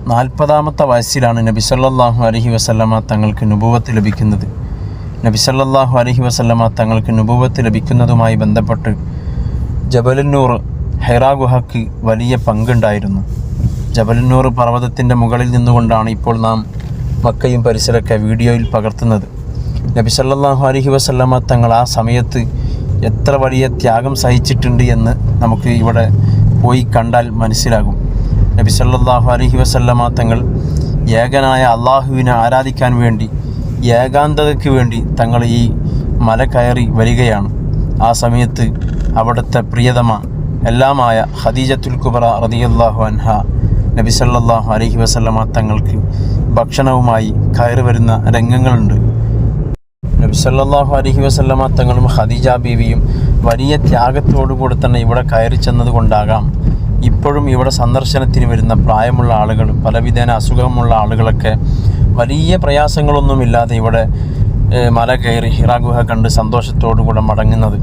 40-ാമത്തെ വയസ്സിലാണ് നബി സല്ലല്ലാഹു അലൈഹി വസല്ലമ തങ്ങൾക്ക് നുബുവത്ത് ലഭിക്കുന്നത്. നബി സല്ലല്ലാഹു അലൈഹി വസല്ലമ തങ്ങൾക്ക് നുബുവത്ത് ലഭിക്കുന്നതുമായി ബന്ധപ്പെട്ട് ജബലുന്നൂർ ഹിറാ ഗുഹയ്ക്ക് വലിയ പങ്കുണ്ടായിരുന്നു. ജബലുന്നൂർ പർവ്വതത്തിൻ്റെ മുകളിൽ നിന്നുകൊണ്ടാണ് ഇപ്പോൾ നാം മക്കയും പരിസരമൊക്കെ വീഡിയോയിൽ പകർത്തുന്നത്. നബി സല്ലല്ലാഹു അലൈഹി വസല്ലമ തങ്ങൾ ആ സമയത്ത് എത്ര വലിയ ത്യാഗം സഹിച്ചിട്ടുണ്ട് എന്ന് നമുക്ക് ഇവിടെ പോയി കണ്ടാൽ മനസ്സിലാകും. നബി സല്ലല്ലാഹു അലൈഹി വസല്ലമ തങ്ങൾ ഏകനായ അള്ളാഹുവിനെ ആരാധിക്കാൻ വേണ്ടി, ഏകാന്തതയ്ക്ക് വേണ്ടി തങ്ങൾ ഈ മല കയറി വരികയാണ്. ആ സമയത്ത് അവിടുത്തെ പ്രിയതമ എല്ലാമായ ഖദീജത്തുൽ കുബ്ര റളിയല്ലാഹു അൻഹ നബി സല്ലല്ലാഹു അലൈഹി വസല്ലമ തങ്ങൾക്ക് ഭക്ഷണവുമായി കയറി വരുന്ന രംഗങ്ങളുണ്ട്. നബി സല്ലല്ലാഹു അലൈഹി വസല്ലമ തങ്ങളും ഖദീജ ബീവിയും വലിയ ത്യാഗത്തോടുകൂടി തന്നെ ഇവിടെ കയറി ചെന്നതുകൊണ്ടാകാം ഇപ്പോഴും ഇവിടെ സന്ദർശനത്തിന് വരുന്ന പ്രായമുള്ള ആളുകൾ, പലവിധേന അസുഖമുള്ള ആളുകളൊക്കെ വലിയ പ്രയാസങ്ങളൊന്നുമില്ലാതെ ഇവിടെ മല കയറി ഹിറാ ഗുഹ കണ്ട് സന്തോഷത്തോടുകൂടെ മടങ്ങുന്നത്.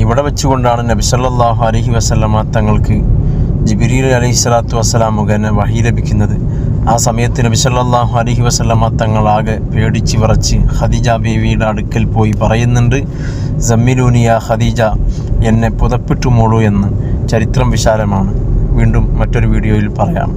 ഇവിടെ വെച്ചുകൊണ്ടാണ് നബി സല്ലല്ലാഹു അലൈഹി വസല്ലമ തങ്ങൾക്ക് ജിബ്രീൽ അലൈഹിസ്സലാത്തു വസ്സലാം മുഖേന വഹി ലഭിക്കുന്നത്. ആ സമയത്ത് നബി സല്ലല്ലാഹു അലൈഹി വസല്ലമ തങ്ങളാകെ പേടിച്ച് വിറച്ച് ഖദീജ ബീവിയുടെ അടുക്കൽ പോയി പറയുന്നുണ്ട്, സമ്മിലൂനി യാ ഖദീജ, എന്നെ പുതപ്പിട്ടുമോളൂ എന്ന്. ചരിത്രം വിശാലമാണ്. വീണ്ടും മറ്റൊരു വീഡിയോയിൽ പറയാം.